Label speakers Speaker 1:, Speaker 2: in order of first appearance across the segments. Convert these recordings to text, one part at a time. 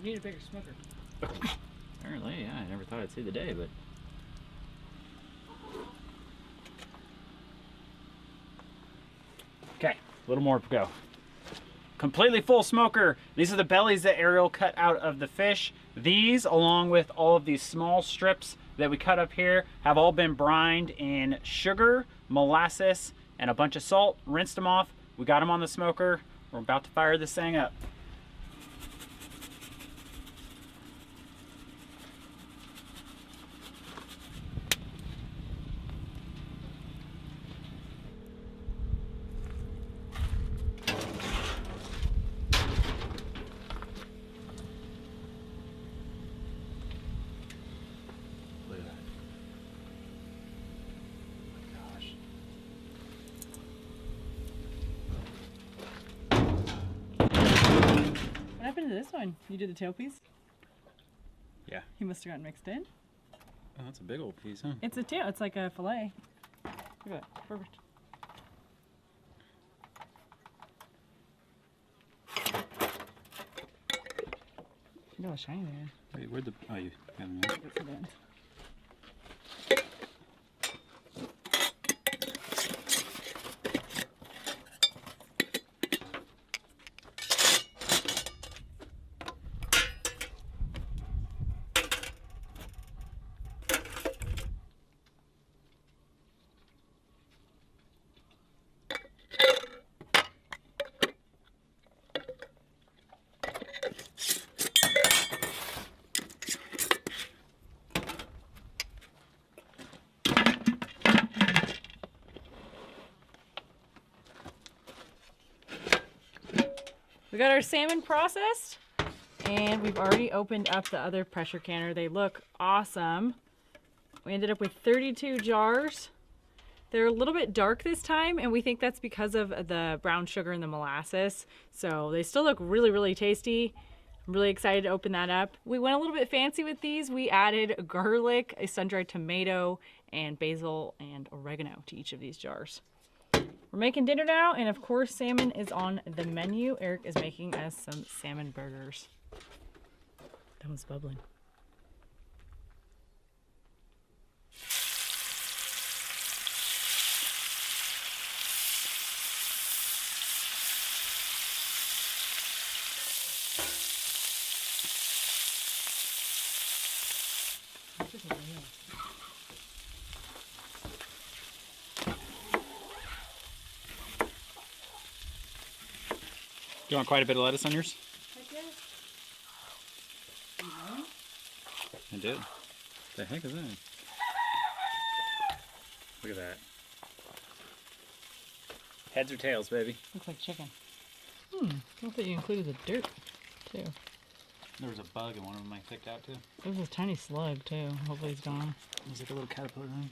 Speaker 1: need a bigger smoker.
Speaker 2: Apparently, yeah. I never thought I'd see the day, but. Okay, a little more to go. Completely full smoker. These are the bellies that Ariel cut out of the fish. These, along with all of these small strips that we cut up here, have all been brined in sugar, molasses, and a bunch of salt. Rinsed them off. We got them on the smoker. We're about to fire this thing up. Look at that.
Speaker 1: What happened to this one? You did the tail piece?
Speaker 2: Yeah.
Speaker 1: He must have gotten mixed in.
Speaker 2: Oh, that's a big old piece, huh?
Speaker 1: It's a tail. It's like a fillet. Look at that. Perfect. Look at how shiny they are.
Speaker 2: Wait, where'd the... Oh, you got them
Speaker 1: Look at that. We got our salmon processed, and we've already opened up the other pressure canner. They look awesome. We ended up with 32 jars. They're a little bit dark this time, and we think that's because of the brown sugar and the molasses. So they still look really, really tasty. I'm really excited to open that up. We went a little bit fancy with these. We added garlic, a sun-dried tomato, and basil and oregano to each of these jars. We're making dinner now, and of course salmon is on the menu. Eric is making us some salmon burgers. That one's bubbling.
Speaker 2: You want quite a bit of lettuce on yours?
Speaker 1: Heck yes.
Speaker 2: I do. The heck is that? Look at that. Heads or tails, baby?
Speaker 1: Looks like chicken. I thought you included the dirt too.
Speaker 2: There was a bug in one of them I picked out too.
Speaker 1: There's a tiny slug too. Hopefully he's gone.
Speaker 2: It was like a little caterpillar thing.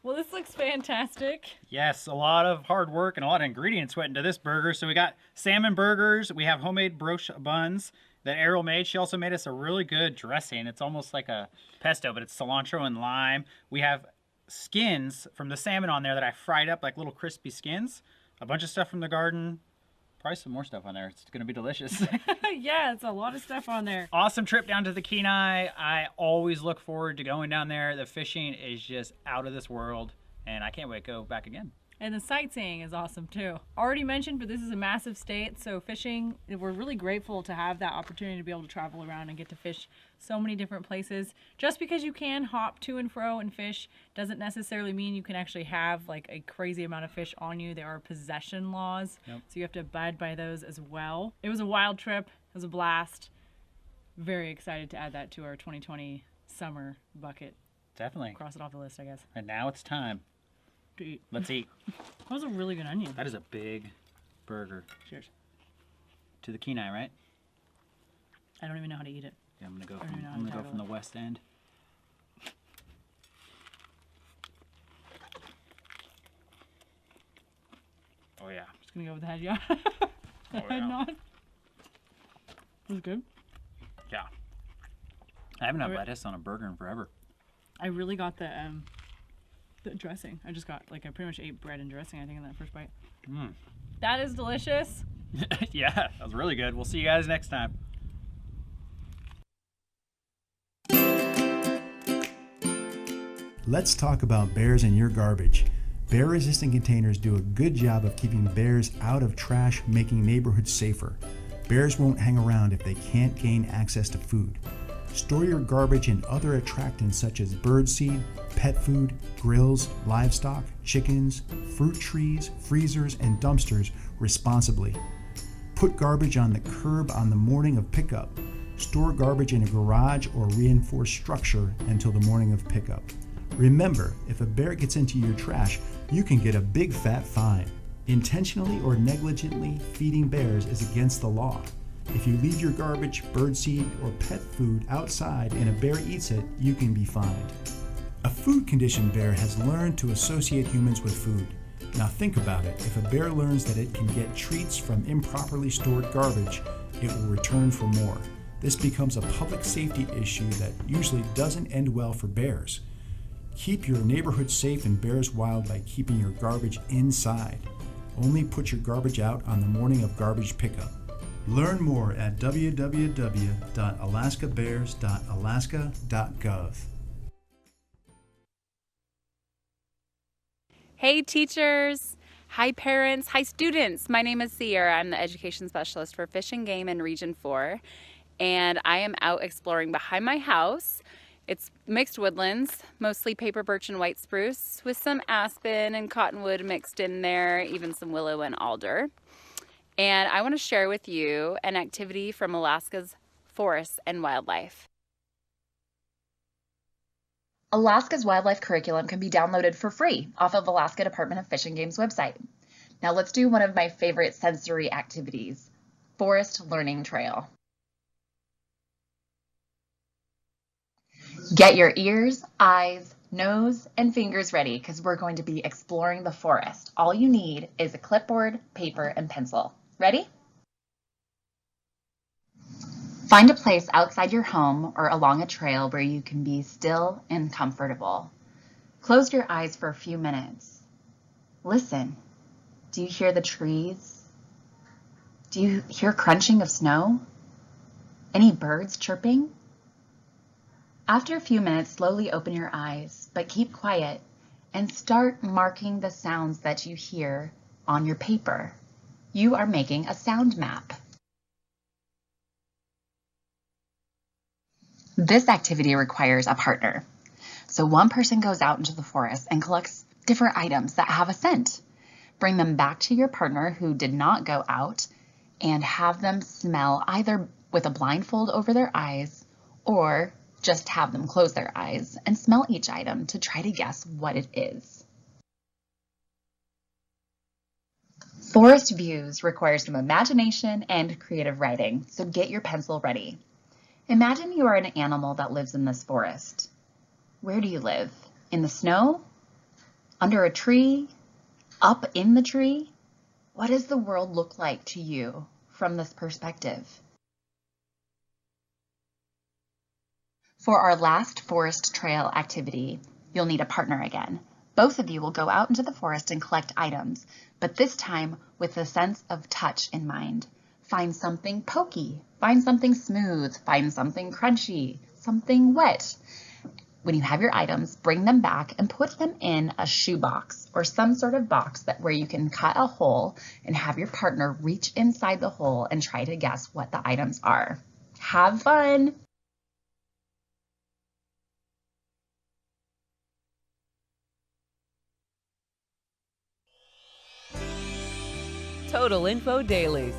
Speaker 1: Well, this looks fantastic.
Speaker 2: Yes, a lot of hard work and a lot of ingredients went into this burger. So we got salmon burgers. We have homemade broche buns that Ariel made. She also made us a really good dressing. It's almost like a pesto, but it's cilantro and lime. We have skins from the salmon on there that I fried up like little crispy skins. A bunch of stuff from the garden. Probably some more stuff on there. It's going to be delicious.
Speaker 1: Yeah, it's a lot of stuff on there.
Speaker 2: Awesome trip down to the Kenai. I always look forward to going down there. The fishing is just out of this world, and I can't wait to go back again.
Speaker 1: And the sightseeing is awesome too. Already mentioned, but this is a massive state, so fishing, we're really grateful to have that opportunity to be able to travel around and get to fish so many different places. Just because you can hop to and fro and fish doesn't necessarily mean you can actually have like a crazy amount of fish on you. There are possession laws, so you have to abide by those as well. It was a wild trip. It was a blast. Very excited to add that to our 2020 summer bucket.
Speaker 2: Definitely.
Speaker 1: Cross it off the list, I guess.
Speaker 2: And now it's time.
Speaker 1: To eat.
Speaker 2: Let's eat.
Speaker 1: That was a really good onion.
Speaker 2: That is a big burger.
Speaker 1: Cheers.
Speaker 2: To the Kenai, right?
Speaker 1: I don't even know how to eat it.
Speaker 2: Yeah, I'm gonna go
Speaker 1: I don't
Speaker 2: from,
Speaker 1: know how
Speaker 2: I'm
Speaker 1: to
Speaker 2: gonna go from
Speaker 1: tackle
Speaker 2: the west end. Oh yeah.
Speaker 1: Just gonna go with the head, yeah.
Speaker 2: Oh,
Speaker 1: Head
Speaker 2: yeah.
Speaker 1: nod. Was it good?
Speaker 2: Yeah. I haven't had lettuce on a burger in forever.
Speaker 1: I really got the dressing. I pretty much ate bread and dressing, I think, in that first bite. That is delicious.
Speaker 2: Yeah, that was really good. We'll see you guys next time.
Speaker 3: Let's talk about bears in your garbage. Bear-resistant containers do a good job of keeping bears out of trash, making neighborhoods safer. Bears won't hang around if they can't gain access to food. Store your garbage and other attractants such as birdseed, pet food, grills, livestock, chickens, fruit trees, freezers, and dumpsters responsibly. Put garbage on the curb on the morning of pickup. Store garbage in a garage or reinforced structure until the morning of pickup. Remember, if a bear gets into your trash, you can get a big fat fine. Intentionally or negligently feeding bears is against the law. If you leave your garbage, birdseed, or pet food outside and a bear eats it, you can be fined. A food-conditioned bear has learned to associate humans with food. Now think about it. If a bear learns that it can get treats from improperly stored garbage, it will return for more. This becomes a public safety issue that usually doesn't end well for bears. Keep your neighborhood safe and bears wild by keeping your garbage inside. Only put your garbage out on the morning of garbage pickup. Learn more at www.alaskabears.alaska.gov.
Speaker 4: Hey teachers! Hi parents! Hi students! My name is Sierra. I'm the education specialist for Fish and Game in Region 4, and I am out exploring behind my house. It's mixed woodlands, mostly paper birch and white spruce, with some aspen and cottonwood mixed in there, even some willow and alder. And I want to share with you an activity from Alaska's forests and wildlife.
Speaker 5: Alaska's wildlife curriculum can be downloaded for free off of Alaska Department of Fish and Game's website. Now let's do one of my favorite sensory activities, Forest Learning Trail. Get your ears, eyes, nose, and fingers ready because we're going to be exploring the forest. All you need is a clipboard, paper, and pencil. Ready? Find a place outside your home or along a trail where you can be still and comfortable. Close your eyes for a few minutes. Listen. Do you hear the trees? Do you hear crunching of snow? Any birds chirping? After a few minutes, slowly open your eyes, but keep quiet and start marking the sounds that you hear on your paper. You are making a sound map. This activity requires a partner. So one person goes out into the forest and collects different items that have a scent. Bring them back to your partner who did not go out and have them smell either with a blindfold over their eyes or just have them close their eyes and smell each item to try to guess what it is. Forest views require some imagination and creative writing, so get your pencil ready. Imagine you are an animal that lives in this forest. Where do you live? In the snow? Under a tree? Up in the tree? What does the world look like to you from this perspective? For our last forest trail activity, you'll need a partner again. Both of you will go out into the forest and collect items, but this time with a sense of touch in mind. Find something pokey, find something smooth, find something crunchy, something wet. When you have your items, bring them back and put them in a shoebox or some sort of box where you can cut a hole and have your partner reach inside the hole and try to guess what the items are. Have fun!
Speaker 6: Total Info Dailies.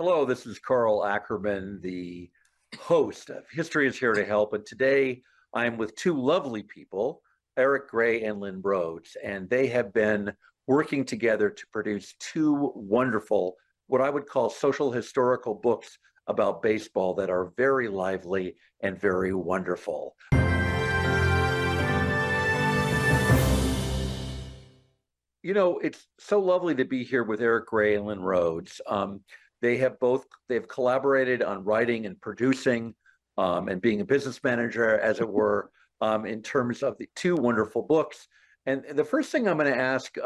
Speaker 6: Hello, this is Carl Ackerman, the host of History is Here to Help. And today I'm with two lovely people, Eric Gray and Lynn Rhodes, and they have been working together to produce two wonderful, what I would call social historical books about baseball that are very lively and very wonderful. You know, it's so lovely to be here with Eric Gray and Lynn Rhodes. They've collaborated on writing and producing and being a business manager, as it were, in terms of the two wonderful books. And the first thing I'm going to ask,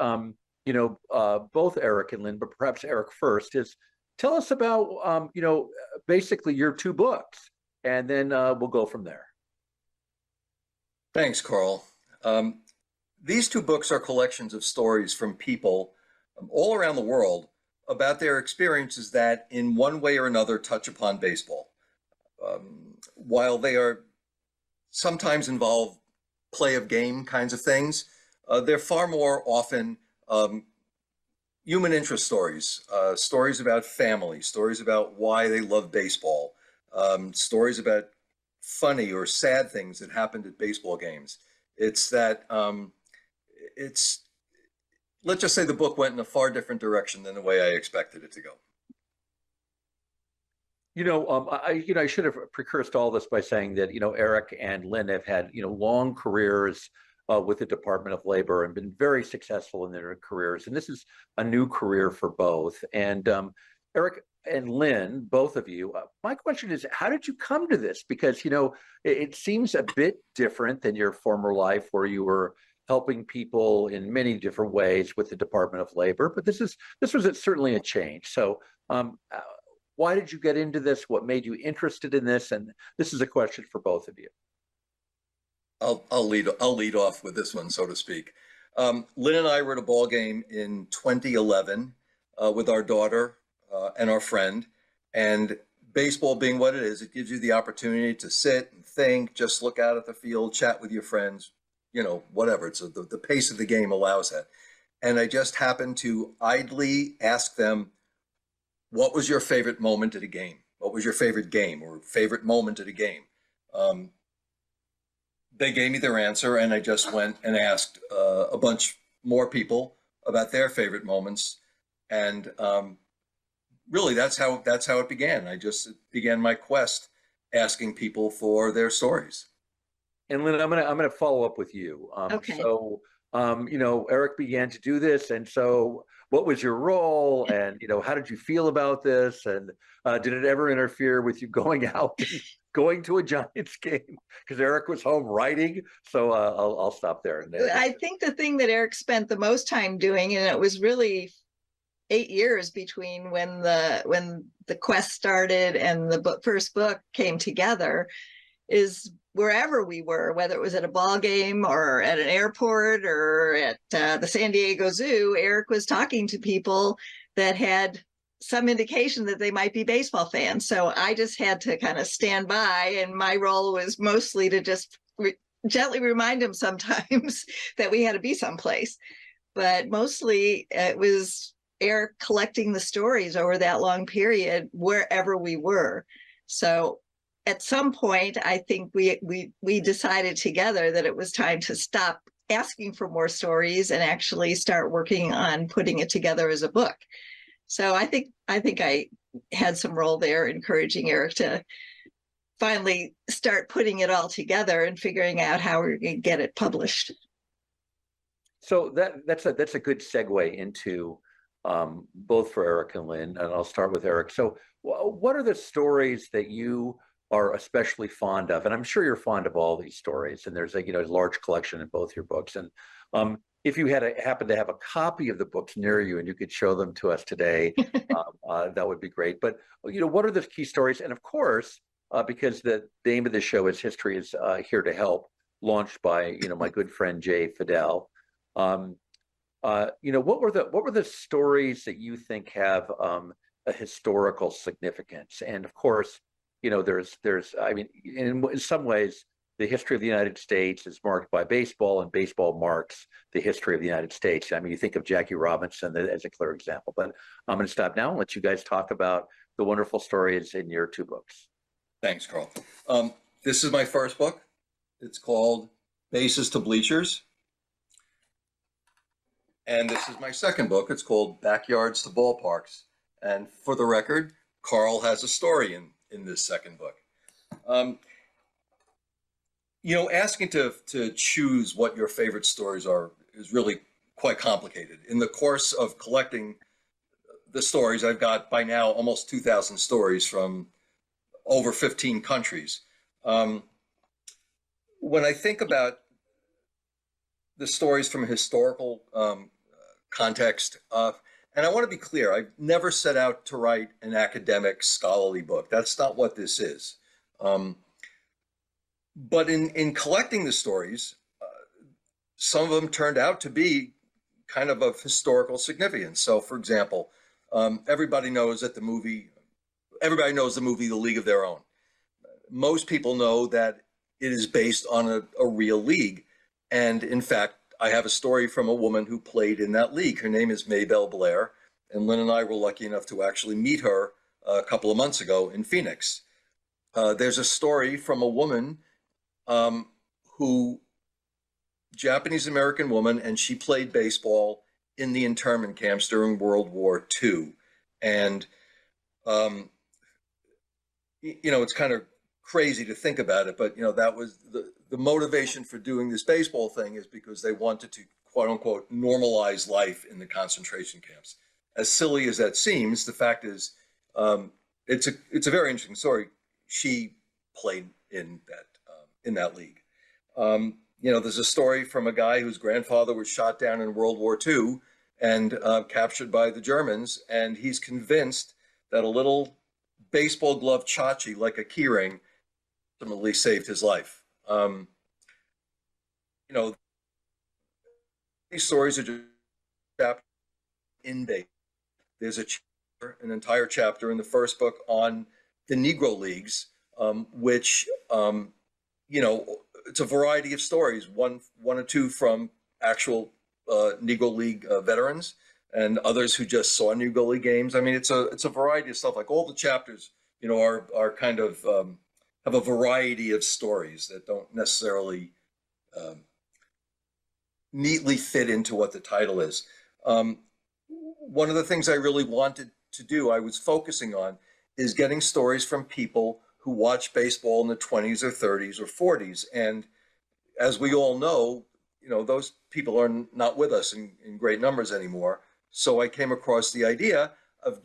Speaker 6: both Eric and Lynn, but perhaps Eric first, is tell us about, basically your two books, and then we'll go from there.
Speaker 7: Thanks, Carl. These two books are collections of stories from people all around the world about their experiences that in one way or another touch upon baseball. While they are sometimes involve play of game kinds of things, they're far more often human interest stories, stories about family, stories about why they love baseball, stories about funny or sad things that happened at baseball games. It's that, let's just say the book went in a far different direction than the way I expected it to go.
Speaker 6: I should have precursed all this by saying that, Eric and Lynn have had, long careers with the Department of Labor and been very successful in their careers. And this is a new career for both. And Eric and Lynn, both of you, my question is, how did you come to this? Because, it seems a bit different than your former life where you were helping people in many different ways with the Department of Labor, but this was certainly a change. So why did you get into this? What made you interested in this? And this is a question for both of you.
Speaker 7: I'll lead off with this one, so to speak. Lynn and I were at a ball game in 2011 with our daughter and our friend, and baseball being what it is, it gives you the opportunity to sit and think, just look out at the field, chat with your friends, whatever. It's the pace of the game allows that. And I just happened to idly ask them, what was your favorite moment at a game? What was your favorite game or favorite moment at a game? They gave me their answer, and I just went and asked a bunch more people about their favorite moments. And really, that's how it began. I just began my quest asking people for their stories.
Speaker 6: And Lynn, I'm gonna follow up with you.
Speaker 8: Okay.
Speaker 6: So, Eric began to do this, and so what was your role? And how did you feel about this? And did it ever interfere with you going out, and going to a Giants game? Because Eric was home writing. So I'll stop there.
Speaker 8: I think the thing that Eric spent the most time doing, and it was really 8 years between when the quest started and the first book came together, is wherever we were, whether it was at a ball game or at an airport or at the San Diego Zoo, Eric was talking to people that had some indication that they might be baseball fans. So I just had to kind of stand by, and my role was mostly to just gently remind him sometimes that we had to be someplace. But mostly it was Eric collecting the stories over that long period wherever we were. So at some point, I think we decided together that it was time to stop asking for more stories and actually start working on putting it together as a book. So I think I had some role there, encouraging Eric to finally start putting it all together and figuring out how we're going to get it published.
Speaker 6: So that's a good segue into both for Eric and Lynn, and I'll start with Eric. So what are the stories that you are especially fond of? And I'm sure you're fond of all these stories, and there's a large collection in both your books. And if you happen to have a copy of the books near you and you could show them to us today, that would be great. But what are the key stories? And of course, because the name of the show is History is Here to Help, launched by my good friend Jay Fidel. What were the stories that you think have a historical significance? And of course, in some ways, the history of the United States is marked by baseball, and baseball marks the history of the United States. I mean, you think of Jackie Robinson as a clear example, but I'm going to stop now and let you guys talk about the wonderful stories in your two books.
Speaker 7: Thanks, Carl. This is my first book. It's called Bases to Bleachers. And this is my second book. It's called Backyards to Ballparks. And for the record, Carl has a story in this second book. Asking to choose what your favorite stories are is really quite complicated. In the course of collecting the stories, I've got by now almost 2,000 stories from over 15 countries. When I think about the stories from a historical context, and I want to be clear, I've never set out to write an academic scholarly book. That's not what this is. But in collecting the stories, some of them turned out to be kind of historical significance. So, for example, everybody knows the movie The League of Their Own. Most people know that it is based on a real league. And in fact, I have a story from a woman who played in that league. Her name is Maybelle Blair. And Lynn and I were lucky enough to actually meet her a couple of months ago in Phoenix. There's a story from a woman Japanese-American woman, and she played baseball in the internment camps during World War II. And, it's kind of crazy to think about it, but, that was the motivation for doing this baseball thing is because they wanted to, quote unquote, normalize life in the concentration camps. As silly as that seems, the fact is, it's a very interesting story. She played in that league. There's a story from a guy whose grandfather was shot down in World War II and captured by the Germans, and he's convinced that a little baseball glove tchotchke, like a keyring, ultimately saved his life. These stories are just in base. There's an entire chapter in the first book on the Negro Leagues, which, it's a variety of stories, one or two from actual Negro League veterans and others who just saw Negro League games. I mean, it's a variety of stuff. Like all the chapters, are kind of have a variety of stories that don't necessarily neatly fit into what the title is. One of the things I really wanted to do, I was focusing on, is getting stories from people who watched baseball in the 20s or 30s or 40s. And as we all know, those people are not with us in great numbers anymore. So I came across the idea of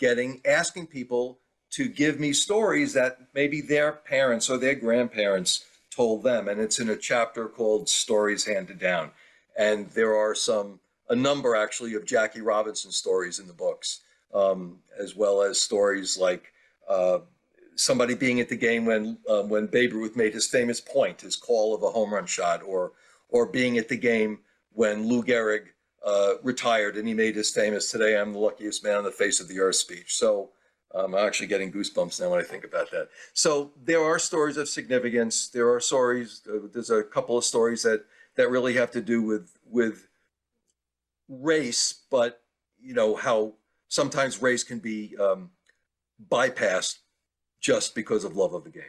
Speaker 7: asking people to give me stories that maybe their parents or their grandparents told them. And it's in a chapter called Stories Handed Down. And there are a number actually of Jackie Robinson stories in the books, as well as stories like somebody being at the game when Babe Ruth made his famous point, his call of a home run shot, or being at the game when Lou Gehrig retired and he made his famous "Today I'm the luckiest man on the face of the earth" speech. So I'm actually getting goosebumps now when I think about that. So there are stories of significance. There are stories. There's a couple of stories that really have to do with race, but how sometimes race can be bypassed just because of love of the game.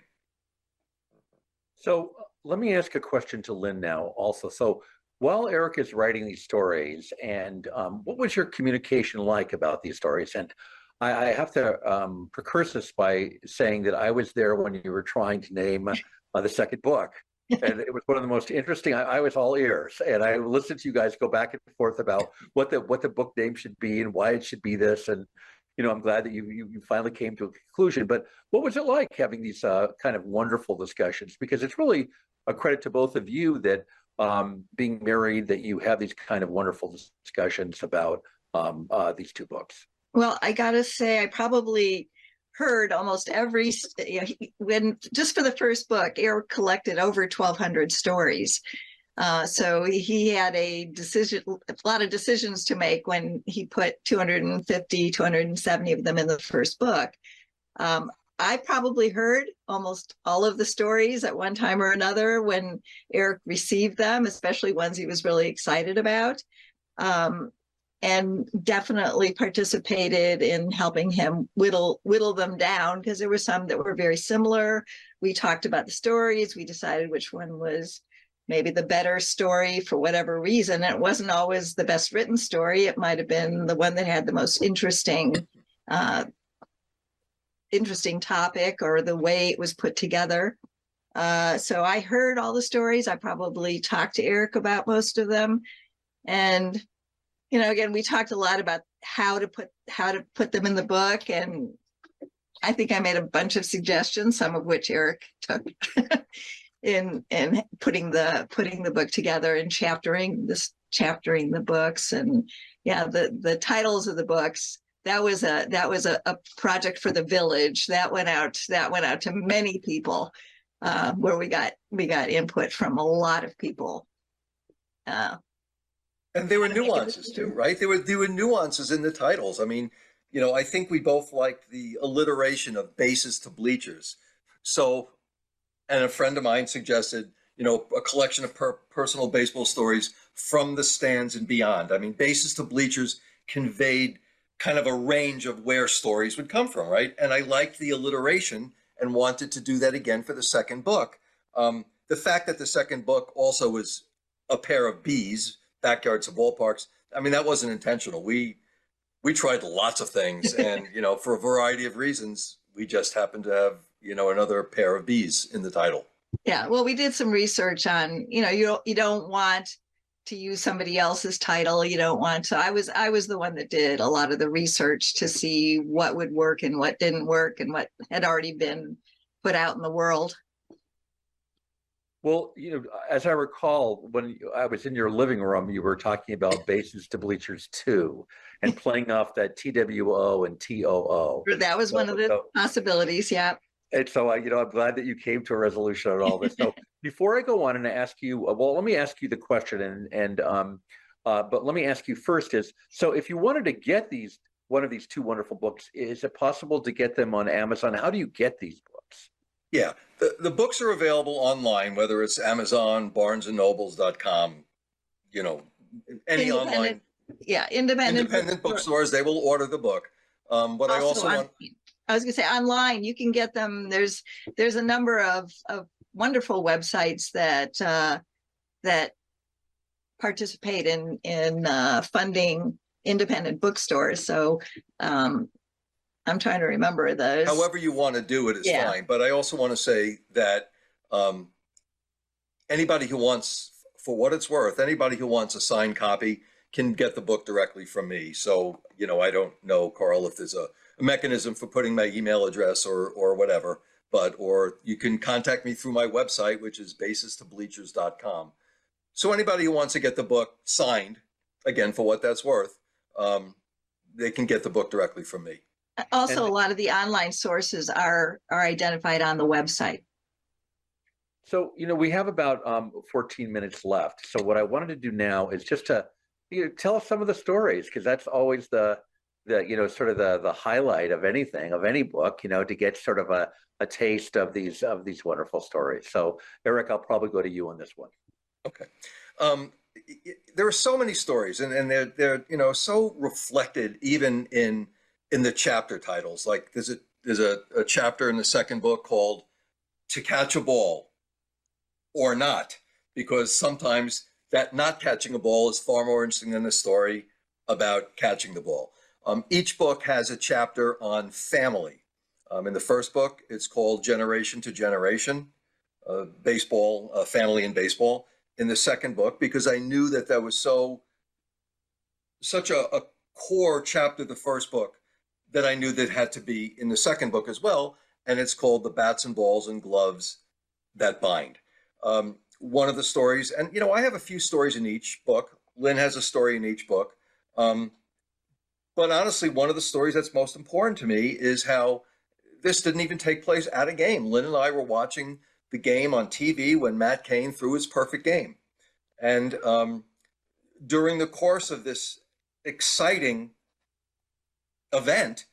Speaker 6: So let me ask a question to Lynn now also. So while Eric is writing these stories, and what was your communication like about these stories? And I have to precurse this by saying that I was there when you were trying to name the second book. And it was one of the most interesting. I was all ears, and I listened to you guys go back and forth about what the book name should be and why it should be this. And I'm glad that you finally came to a conclusion. But what was it like having these kind of wonderful discussions? Because it's really a credit to both of you that being married, that you have these kind of wonderful discussions about these two books.
Speaker 8: Well, I gotta say, I probably heard almost every, when just for the first book, Eric collected over 1,200 stories. So he had a lot of decisions to make when he put 250, 270 of them in the first book. I probably heard almost all of the stories at one time or another when Eric received them, especially ones he was really excited about. and definitely participated in helping him whittle them down, because there were some that were very similar. We talked about the stories. We decided which one was maybe the better story for whatever reason. It wasn't always the best written story. It might have been the one that had the most interesting topic, or the way it was put together. So I heard all the stories. I probably talked to Eric about most of them. And, again, we talked a lot about how to put them in the book. And I think I made a bunch of suggestions, some of which Eric took in putting the book together and chaptering the books. And yeah, the titles of the books, that was a project for the village that went out to many people, where we got input from a lot of people.
Speaker 7: And there were nuances too, right? There were nuances in the titles. I mean, I think we both liked the alliteration of bases to bleachers. So, and a friend of mine suggested, a collection of personal baseball stories from the stands and beyond. I mean, bases to bleachers conveyed kind of a range of where stories would come from, right? And I liked the alliteration and wanted to do that again for the second book. The fact that the second book also was a pair of bees, backyards of ballparks, I mean, that wasn't intentional. We tried lots of things, and for a variety of reasons, we just happened to have another pair of bees in the title.
Speaker 8: Yeah, well, we did some research on, you don't want to use somebody else's title. You don't want to. I was the one that did a lot of the research to see what would work and what didn't work and what had already been put out in the world.
Speaker 6: Well, as I recall, when I was in your living room, you were talking about Bases to Bleachers 2 and playing off that TWO and TOO.
Speaker 8: That was one of the possibilities, yeah.
Speaker 6: And so, I'm glad that you came to a resolution on all this. So before I go on and ask you, well, let me ask you the question, but let me ask you first is, so if you wanted to get one of these two wonderful books, is it possible to get them on Amazon? How do you get these books?
Speaker 7: Yeah, the books are available online, whether it's Amazon, BarnesandNobles.com, any online.
Speaker 8: Yeah, independent
Speaker 7: bookstores, they will order the book. But I also want.
Speaker 8: I was going to say online, you can get them. There's a number of wonderful websites that participate in funding independent bookstores. So I'm trying to remember those.
Speaker 7: However you want to do it is fine. But I also want to say that anybody who wants, for what it's worth, anybody who wants a signed copy can get the book directly from me. So, I don't know, Carl, if there's a mechanism for putting my email address or whatever, or you can contact me through my website, which is basestobleachers.com. So anybody who wants to get the book signed, again, for what that's worth, they can get the book directly from me.
Speaker 8: Also, a lot of the online sources are identified on the website.
Speaker 6: So, we have about 14 minutes left. So what I wanted to do now is just to tell us some of the stories, because that's always the sort of the highlight of anything, of any book, to get sort of a taste of these wonderful stories. So Eric, I'll probably go to you on this one.
Speaker 7: Okay. There are so many stories, and they're so reflected even in the chapter titles. Like there's a chapter in the second book called "To Catch a Ball or Not," because sometimes that not catching a ball is far more interesting than the story about catching the ball. Each book has a chapter on family. In the first book, it's called Generation to Generation, Baseball, Family in Baseball. In the second book, because I knew that was such a core chapter of the first book, that I knew that had to be in the second book as well, and it's called The Bats and Balls and Gloves That Bind. One of the stories, and I have a few stories in each book. Lynn has a story in each book. But honestly, one of the stories that's most important to me is how this didn't even take place at a game. Lynn and I were watching the game on TV when Matt Cain threw his perfect game. And during the course of this exciting event,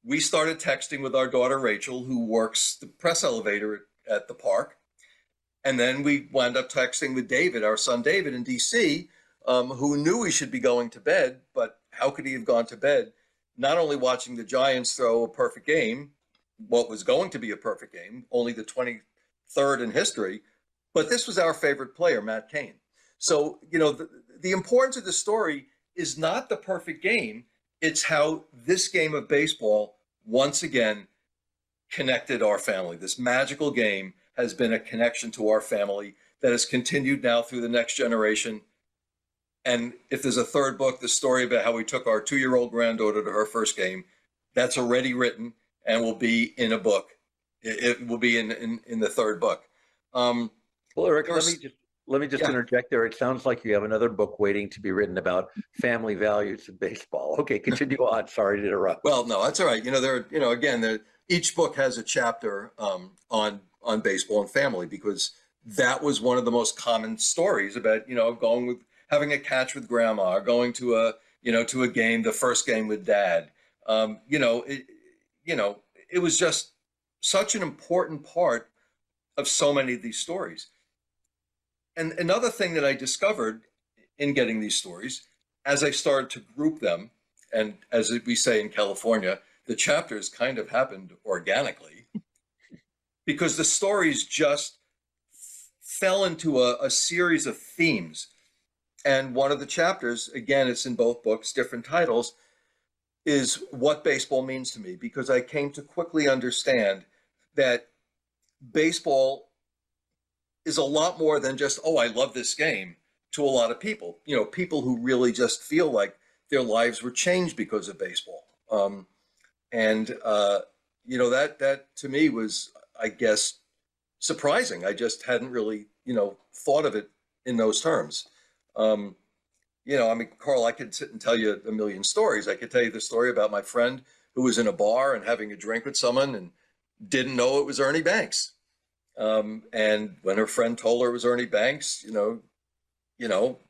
Speaker 7: we started texting with our daughter, Rachel, who works the press elevator at the park. And then we wound up texting with David, our son David in DC, who knew we should be going to bed, but how could he have gone to bed not only watching the Giants throw a perfect game, what was going to be a perfect game, only the 23rd in history, but this was our favorite player, Matt Cain. So, you know, the importance of the story is not the perfect game. It's how this game of baseball, once again, connected our family. This magical game has been a connection to our family that has continued now through the next generation. And if there's a third book, the story about how we took our 2-year-old granddaughter to her first game, that's already written and will be in a book. It will be in the third book.
Speaker 6: Well, Eric, let me just interject there. It sounds like you have another book waiting to be written about family values in baseball. Okay, continue on. Sorry to interrupt.
Speaker 7: Well, no, that's all right. Each book has a chapter on baseball and family, because that was one of the most common stories about, going with having a catch with grandma, or going to a game, the first game with dad. It was just such an important part of so many of these stories. And another thing that I discovered in getting these stories, as I started to group them, and as we say in California, the chapters kind of happened organically, because the stories just fell into a series of themes. And one of the chapters, again, it's in both books, different titles, is what baseball means to me, because I came to quickly understand that baseball is a lot more than just, oh, I love this game, to a lot of people. People who really just feel like their lives were changed because of baseball. That to me was, I guess, surprising. I just hadn't really, thought of it in those terms. Carl, I could sit and tell you a million stories. I could tell you the story about my friend who was in a bar and having a drink with someone and didn't know it was Ernie Banks. And when her friend told her it was Ernie Banks,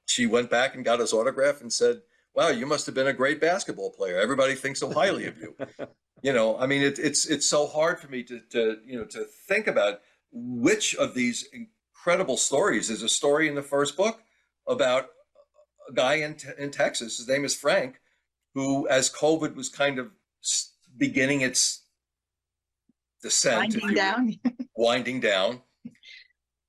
Speaker 7: she went back and got his autograph and said, "Wow, you must have been a great basketball player. Everybody thinks so highly of you." It's so hard for me to think about which of these incredible stories is a story in the first book about a guy in Texas. His name is Frank, who, as COVID was kind of beginning its descent, winding down,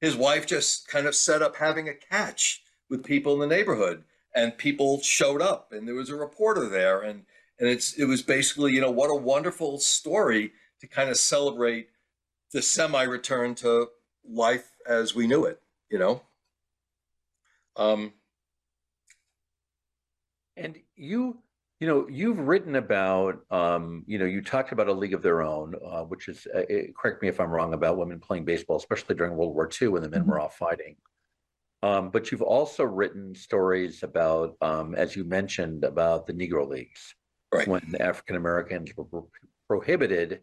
Speaker 7: his wife just kind of set up having a catch with people in the neighborhood, and people showed up, and there was a reporter there, and it was basically, what a wonderful story to kind of celebrate the semi-return to life as we knew it,
Speaker 6: And you've written about, you talked about A League of Their Own, which is, correct me if I'm wrong, about women playing baseball, especially during World War II when the men were off fighting. But you've also written stories about, as you mentioned, about the Negro Leagues,
Speaker 7: right,
Speaker 6: when the African Americans were prohibited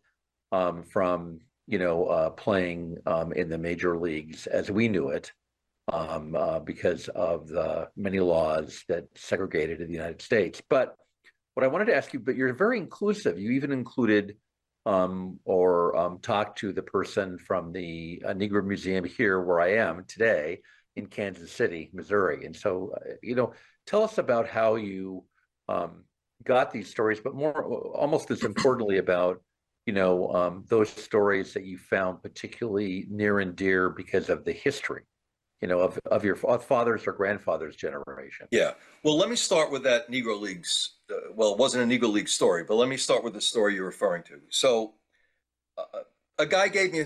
Speaker 6: from, playing in the major leagues as we knew it, because of the many laws that segregated in the United States. But what I wanted to ask you, but you're very inclusive. You even included talked to the person from the Negro Museum here where I am today in Kansas City, Missouri. And so, tell us about how you got these stories, but more, almost as importantly, about, those stories that you found particularly near and dear because of the history, of your father's or grandfather's generation.
Speaker 7: Yeah. Well, let me start with that Negro Leagues. It wasn't a Negro League story, but let me start with the story you're referring to. So a guy gave me,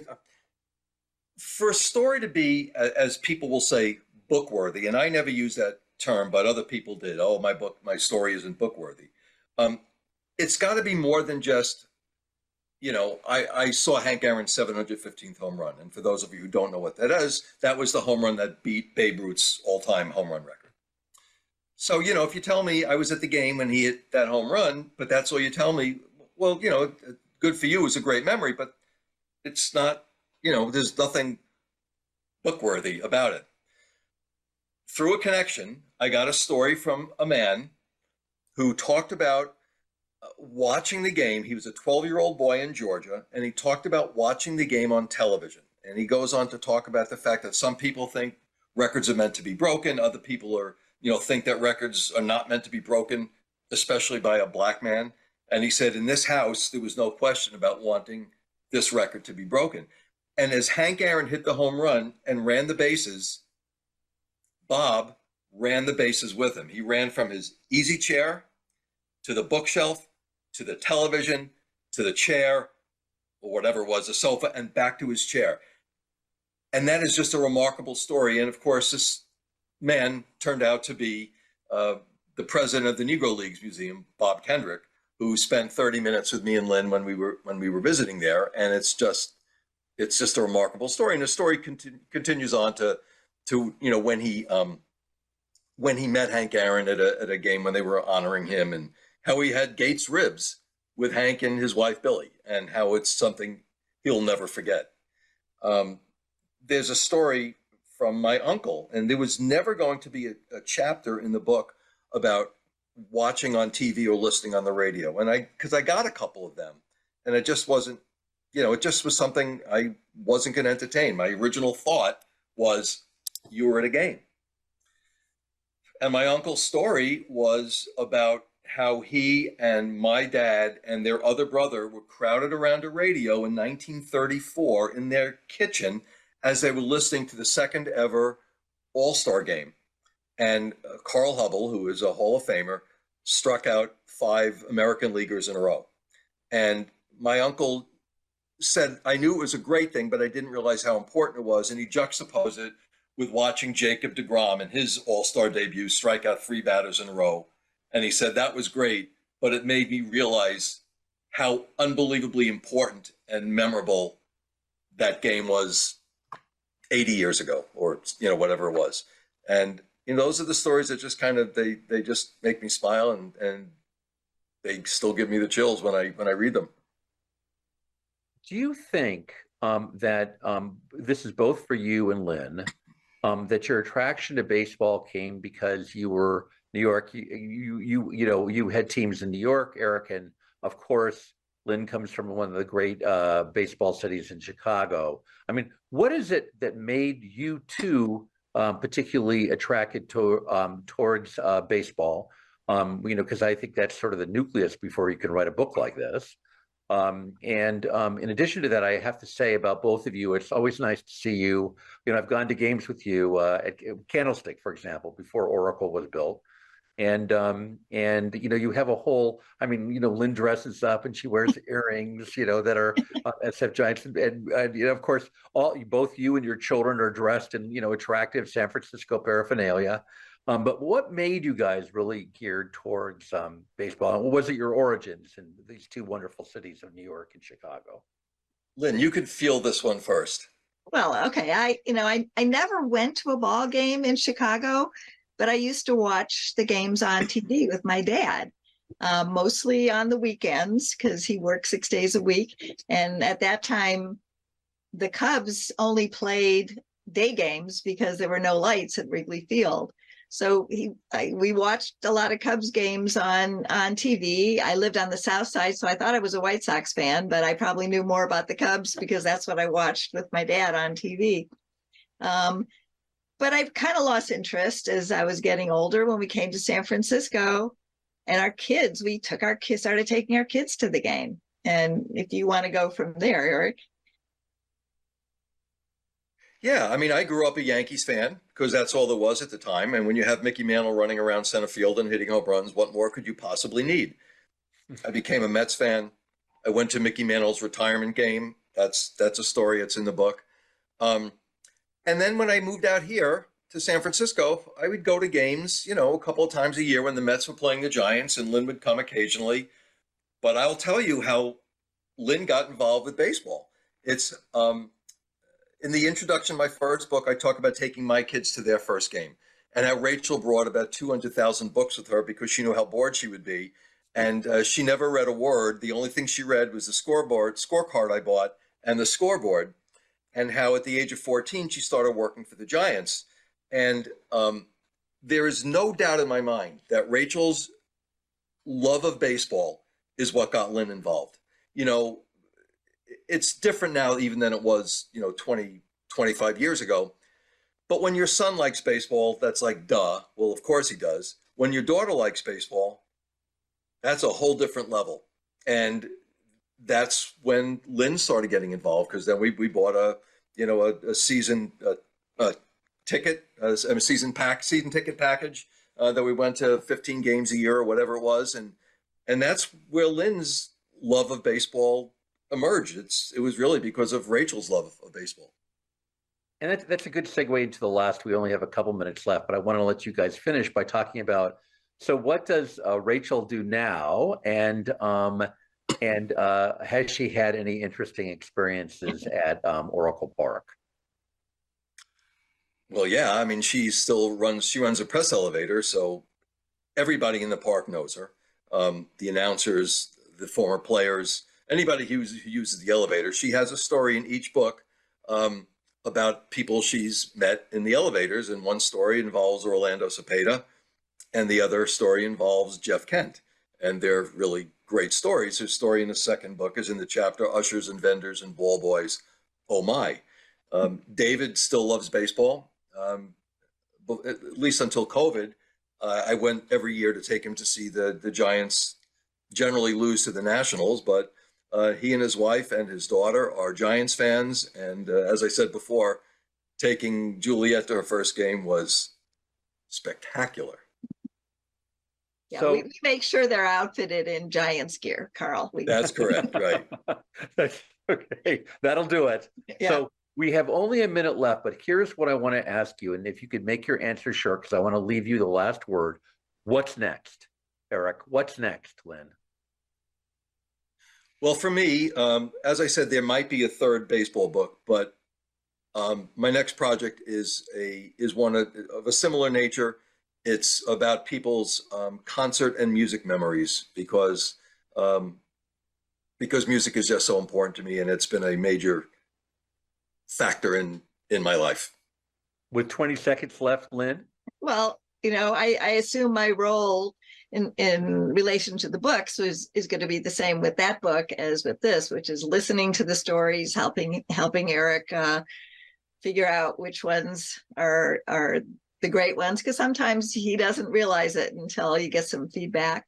Speaker 7: for a story to be, as people will say, book worthy, and I never use that term, but other people did. Oh, my story isn't book worthy. It's got to be more than just, I saw Hank Aaron's 715th home run. And for those of you who don't know what that is, that was the home run that beat Babe Ruth's all-time home run record. So, if you tell me I was at the game when he hit that home run, but that's all you tell me, well, good for you, it's a great memory, but it's not, there's nothing book-worthy about it. Through a connection, I got a story from a man who talked about watching the game. He was a 12-year-old boy in Georgia, and he talked about watching the game on television. And he goes on to talk about the fact that some people think records are meant to be broken. Other people think that records are not meant to be broken. especially by a black man. And he said, in this house, there was no question about wanting this record to be broken. And as Hank Aaron hit the home run and ran the bases, Bob ran the bases with him. He ran from his easy chair to the bookshelf, to the television, to the chair, or whatever it was, a sofa, and back to his chair. And that is just a remarkable story. And of course, this man turned out to be the president of the Negro Leagues Museum, Bob Kendrick, who spent 30 minutes with me and Lynn when we were visiting there. And it's just a remarkable story. And the story continues on to when he met Hank Aaron at a game when they were honoring him, and how he had Gates ribs with Hank and his wife Billy, and how it's something he'll never forget. There's a story from my uncle, and there was never going to be a chapter in the book about watching on TV or listening on the radio. And because I got a couple of them, and it just wasn't, it just was something I wasn't going to entertain. My original thought was, you were at a game. And my uncle's story was about how he and my dad and their other brother were crowded around a radio in 1934 in their kitchen as they were listening to the second ever All-Star game. And Carl Hubble, who is a Hall of Famer, struck out 5 American leaguers in a row. And my uncle said, I knew it was a great thing, but I didn't realize how important it was. And he juxtaposed it with watching Jacob deGrom in his All-Star debut strike out 3 batters in a row. And he said, that was great, but it made me realize how unbelievably important and memorable that game was 80 years ago, or whatever it was. And those are the stories that just kind of they just make me smile, and they still give me the chills when I read them.
Speaker 6: Do you think that this is both for you and Lynn, that your attraction to baseball came because you were New York, you had teams in New York, Eric, and of course Lynn comes from one of the great baseball cities in Chicago. I mean, what is it that made you two particularly attracted towards baseball? Because I think that's sort of the nucleus before you can write a book like this. In addition to that, I have to say about both of you, it's always nice to see you. I've gone to games with you at Candlestick, for example, before Oracle was built. And you have a whole, Lynn dresses up and she wears earrings, that are SF Giants. And of course, both you and your children are dressed in, attractive San Francisco paraphernalia. But what made you guys really geared towards baseball? And was it your origins in these two wonderful cities of New York and Chicago?
Speaker 7: Lynn, you could feel this one first.
Speaker 8: Well, okay. I never went to a ball game in Chicago, but I used to watch the games on TV with my dad, mostly on the weekends because he worked 6 days a week. And at that time, the Cubs only played day games because there were no lights at Wrigley Field. So we watched a lot of Cubs games on TV. I lived on the South Side, so I thought I was a White Sox fan, but I probably knew more about the Cubs because that's what I watched with my dad on TV. But I've kind of lost interest as I was getting older when we came to San Francisco, and we started taking our kids to the game. And if you want to go from there, Eric.
Speaker 7: Yeah, I grew up a Yankees fan because that's all there was at the time. And when you have Mickey Mantle running around center field and hitting home runs, what more could you possibly need? I became a Mets fan. I went to Mickey Mantle's retirement game. That's a story. It's in the book. And then when I moved out here to San Francisco, I would go to games, a couple of times a year when the Mets were playing the Giants, and Lynn would come occasionally. But I'll tell you how Lynn got involved with baseball. It's in the introduction of my first book, I talk about taking my kids to their first game, and how Rachel brought about 200,000 books with her because she knew how bored she would be. And she never read a word. The only thing she read was the scorecard I bought, and the scoreboard. And how at the age of 14, she started working for the Giants. And there is no doubt in my mind that Rachel's love of baseball is what got Lynn involved. It's different now even than it was, 20, 25 years ago. But when your son likes baseball, that's like, duh. Well, of course he does. When your daughter likes baseball, That's a whole different level. And that's when Lynn started getting involved, because then we bought a season ticket, a season ticket package that we went to 15 games a year or whatever it was, and that's where Lynn's love of baseball emerged. It was really because of Rachel's love of baseball.
Speaker 6: And that's a good segue into the last. We only have a couple minutes left, but I want to let you guys finish by talking about. So, what does Rachel do now, and has she had any interesting experiences at Oracle Park?
Speaker 7: Well, yeah, I mean, she runs a press elevator, so everybody in the park knows her. The announcers, the former players, anybody who uses the elevator. She has a story in each book about people she's met in the elevators, and one story involves Orlando Cepeda, and the other story involves Jeff Kent. And they're really great stories. Her story in the second book is in the chapter Ushers and Vendors and Ball Boys. Oh my. David still loves baseball, but at least until COVID. I went every year to take him to see the Giants generally lose to the Nationals, but he and his wife and his daughter are Giants fans. And as I said before, taking Juliet to her first game was spectacular.
Speaker 8: Yeah,
Speaker 6: So-
Speaker 8: we make sure they're outfitted in Giants gear, Carl.
Speaker 7: That's correct, right?
Speaker 6: That's okay. That'll do it.
Speaker 8: Yeah.
Speaker 6: So we have only a minute left, but here's what I want to ask you. And if you could make your answer short, because I want to leave you the last word. What's next, Eric? What's next, Lynn?
Speaker 7: Well, for me, as I said, there might be a third baseball book, but my next project is one of a similar nature. It's about people's concert and music memories, because music is just so important to me, and it's been a major factor in my life.
Speaker 6: With 20 seconds left, Lynn?
Speaker 8: Well, I assume my role in relation to the books is going to be the same with that book as with this, which is listening to the stories, helping Eric figure out which ones are the great ones, because sometimes he doesn't realize it until he gets some feedback.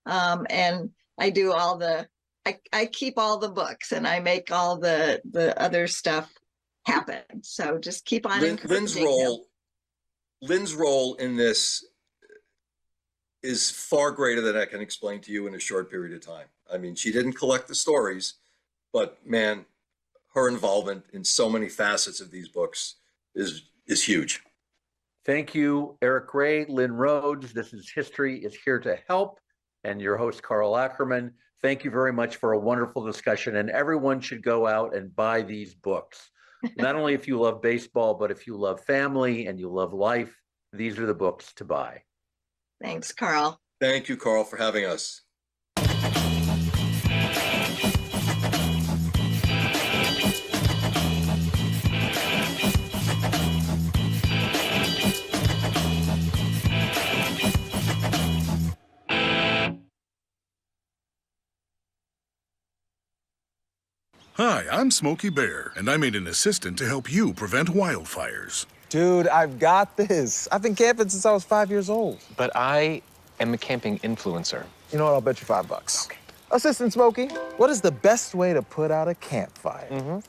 Speaker 8: And I do I keep all the books, and I make all the other stuff happen. So just keep on encouraging him.
Speaker 7: Lynn's role in this is far greater than I can explain to you in a short period of time. I mean, she didn't collect the stories, but man, her involvement in so many facets of these books is huge.
Speaker 6: Thank you, Eric Gray, Lynn Rhodes. This is History is Here to Help, and your host, Carl Ackerman. Thank you very much for a wonderful discussion, and everyone should go out and buy these books. Not only if you love baseball, but if you love family and you love life, these are the books to buy.
Speaker 8: Thanks, Carl.
Speaker 7: Thank you, Carl, for having us.
Speaker 9: Hi, I'm Smokey Bear, and I'm an assistant to help you prevent wildfires.
Speaker 10: Dude, I've got this. I've been camping since I was 5 years old.
Speaker 11: But I am a camping influencer.
Speaker 10: You know what? I'll bet you $5. Okay. Assistant Smokey, what is the best way to put out a campfire?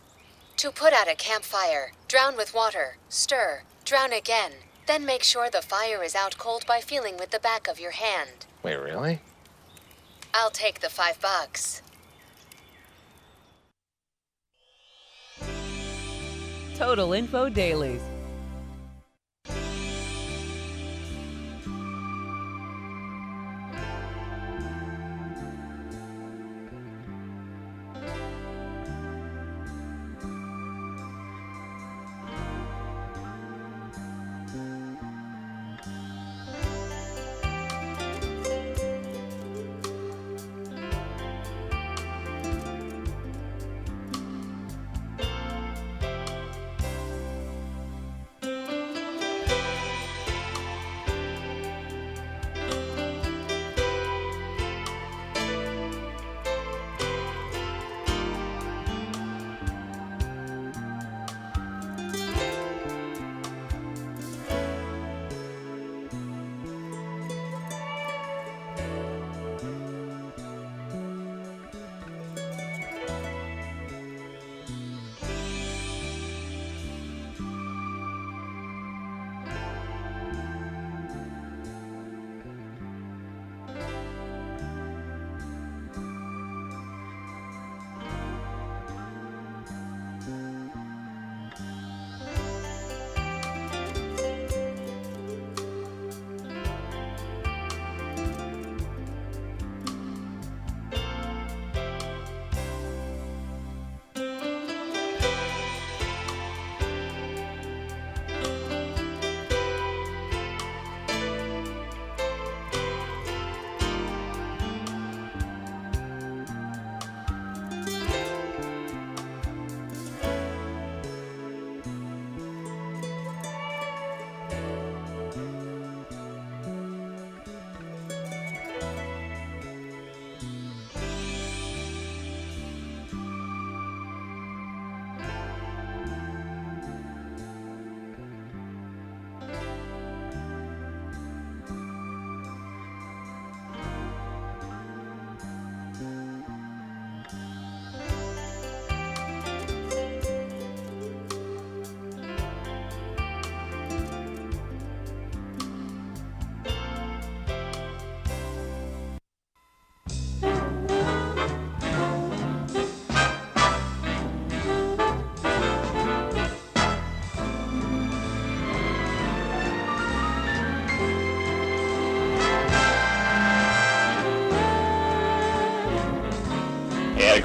Speaker 12: To put out a campfire, drown with water, stir, drown again. Then make sure the fire is out cold by feeling with the back of your hand.
Speaker 11: Wait, really?
Speaker 12: I'll take the $5.
Speaker 13: Total Info Dailies.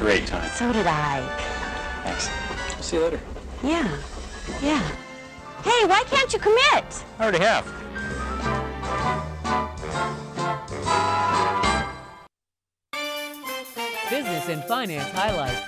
Speaker 14: great time.
Speaker 15: So did I.
Speaker 14: Thanks. See you later.
Speaker 15: Yeah. Hey, why can't you commit?
Speaker 14: I already have.
Speaker 13: Business and finance highlights.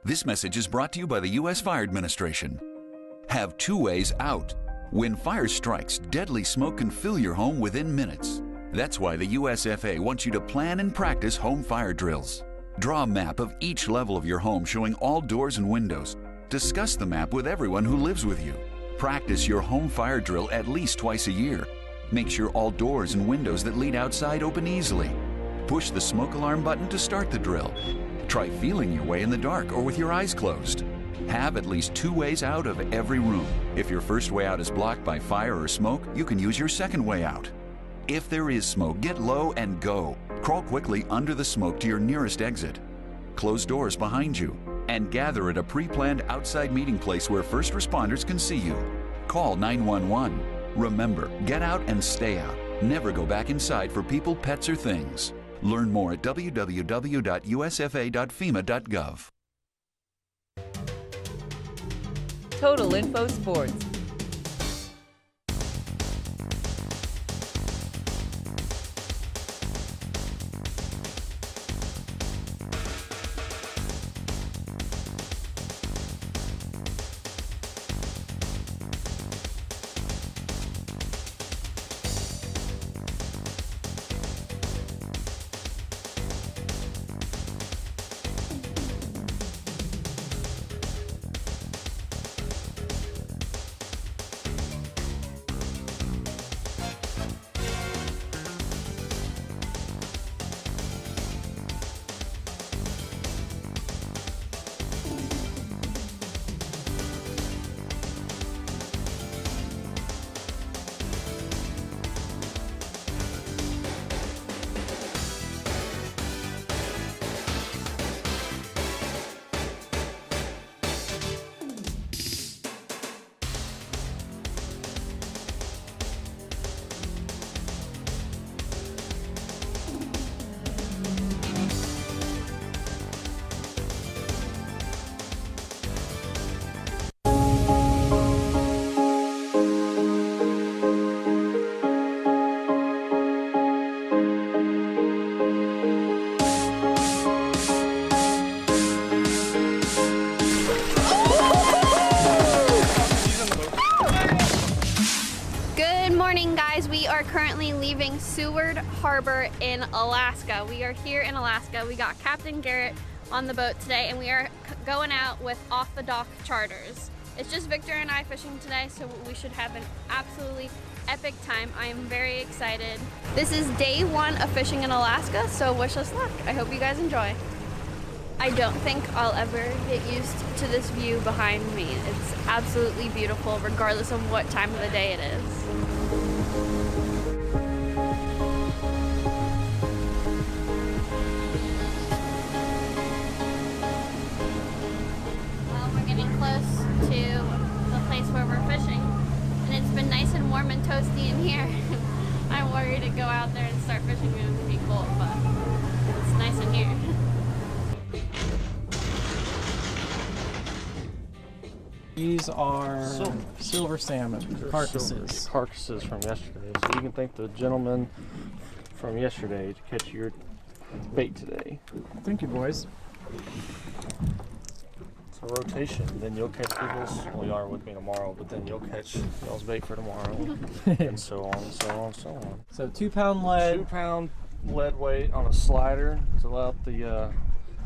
Speaker 16: This message is brought to you by the U.S. Fire Administration. Have two ways out. When fire strikes, deadly smoke can fill your home within minutes. That's why the USFA wants you to plan and practice home fire drills. Draw a map of each level of your home showing all doors and windows. Discuss the map with everyone who lives with you. Practice your home fire drill at least twice a year. Make sure all doors and windows that lead outside open easily. Push the smoke alarm button to start the drill. Try feeling your way in the dark or with your eyes closed. Have at least two ways out of every room. If your first way out is blocked by fire or smoke, you can use your second way out. If there is smoke, get low and go. Crawl quickly under the smoke to your nearest exit. Close doors behind you and gather at a pre-planned outside meeting place where first responders can see you. Call 911. Remember, get out and stay out. Never go back inside for people, pets, or things. Learn more at www.usfa.fema.gov.
Speaker 13: Total Info Sports.
Speaker 17: Currently leaving Seward Harbor in Alaska. We are here in Alaska. We got Captain Garrett on the boat today and we are going out with off the dock charters. It's just Victor and I fishing today, so we should have an absolutely epic time. I am very excited. This is day one of fishing in Alaska, so wish us luck. I hope you guys enjoy. I don't think I'll ever get used to this view behind me. It's absolutely beautiful regardless of what time of the day it is.
Speaker 18: These are silver salmon carcasses.
Speaker 19: Carcasses from yesterday. So you can thank the gentleman from yesterday to catch your bait today.
Speaker 18: Thank you, boys.
Speaker 19: It's a rotation. Then you'll catch people's. Well, you are with me tomorrow, but then you'll catch y'all's bait for tomorrow, and so on and so on and so on.
Speaker 18: So 2 pound lead.
Speaker 19: 2 pound lead weight on a slider. It's about the.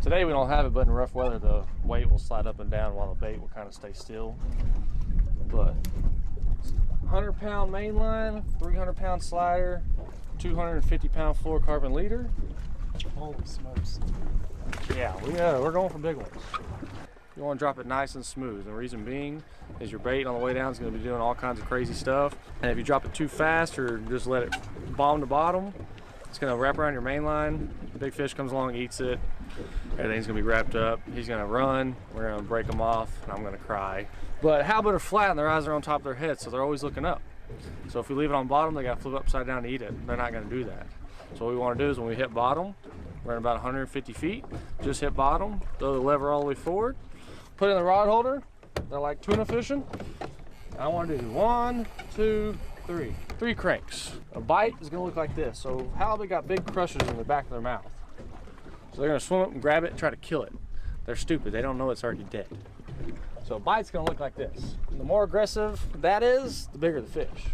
Speaker 19: Today we don't have it, but in rough weather the weight will slide up and down while the bait will kind of stay still. But 100 pound main line, 300 pound slider, 250 pound fluorocarbon leader.
Speaker 18: Holy smokes.
Speaker 19: Yeah, we're going for big ones. You want to drop it nice and smooth. The reason being is your bait on the way down is going to be doing all kinds of crazy stuff. And if you drop it too fast or just let it bomb to bottom, it's going to wrap around your main line. The big fish comes along, eats it. Everything's going to be wrapped up. He's going to run. We're going to break him off, and I'm going to cry. But halibut are flat, and their eyes are on top of their heads, so they're always looking up. So if we leave it on bottom, they got to flip upside down to eat it. They're not going to do that. So what we want to do is when we hit bottom, we're at about 150 feet, just hit bottom, throw the lever all the way forward, put it in the rod holder. They're like tuna fishing. I want to do 1, 2, 3. 3 cranks. A bite is going to look like this. So halibut got big crushers in the back of their mouth. So they're going to swim up and grab it and try to kill it. They're stupid. They don't know it's already dead. So a bite's going to look like this. And the more aggressive that is, the bigger the fish.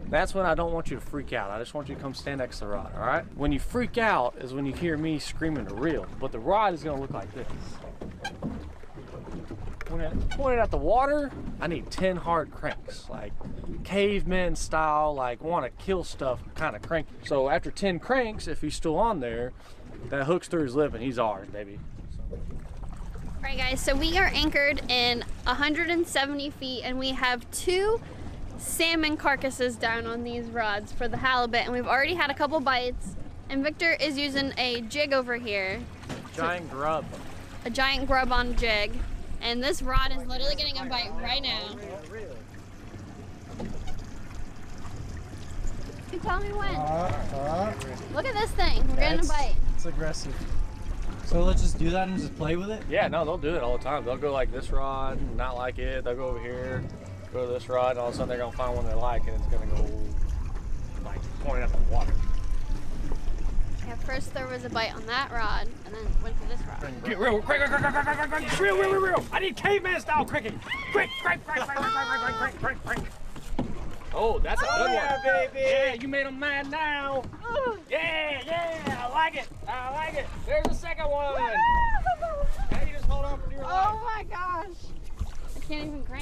Speaker 19: That's when I don't want you to freak out. I just want you to come stand next to the rod, all right? When you freak out is when you hear me screaming to reel. But the rod is going to look like this. When I point it at the water, I need 10 hard cranks, like caveman style, like want to kill stuff kind of cranky. So after 10 cranks, if he's still on there, that hook's through his lip and he's ours, baby.
Speaker 17: All right, guys, so we are anchored in 170 feet and we have 2 salmon carcasses down on these rods for the halibut, and we've already had a couple bites, and Victor is using a jig over here.
Speaker 19: Giant grub.
Speaker 17: A giant grub on jig. And this rod is literally getting a bite right now. You tell me when. Look at this thing. We're getting a bite.
Speaker 18: It's aggressive. So let's just do that and just play with it?
Speaker 19: Yeah, no, they'll do it all the time. They'll go like this rod, not like it. They'll go over here, go to this rod, and all of a sudden they're going to find one they like, and it's going to go like pointing at the water.
Speaker 17: Yeah, first there was a bite on that rod, and then went to this rod.
Speaker 19: Get real, quick, real. I need caveman style cricket. Quick. Oh, that's a good one.
Speaker 18: Yeah, baby.
Speaker 19: Yeah, you made them mad now. Yeah, I like it. There's the second one. Now you just hold on for dear life.
Speaker 17: Oh my gosh. I can't even crank.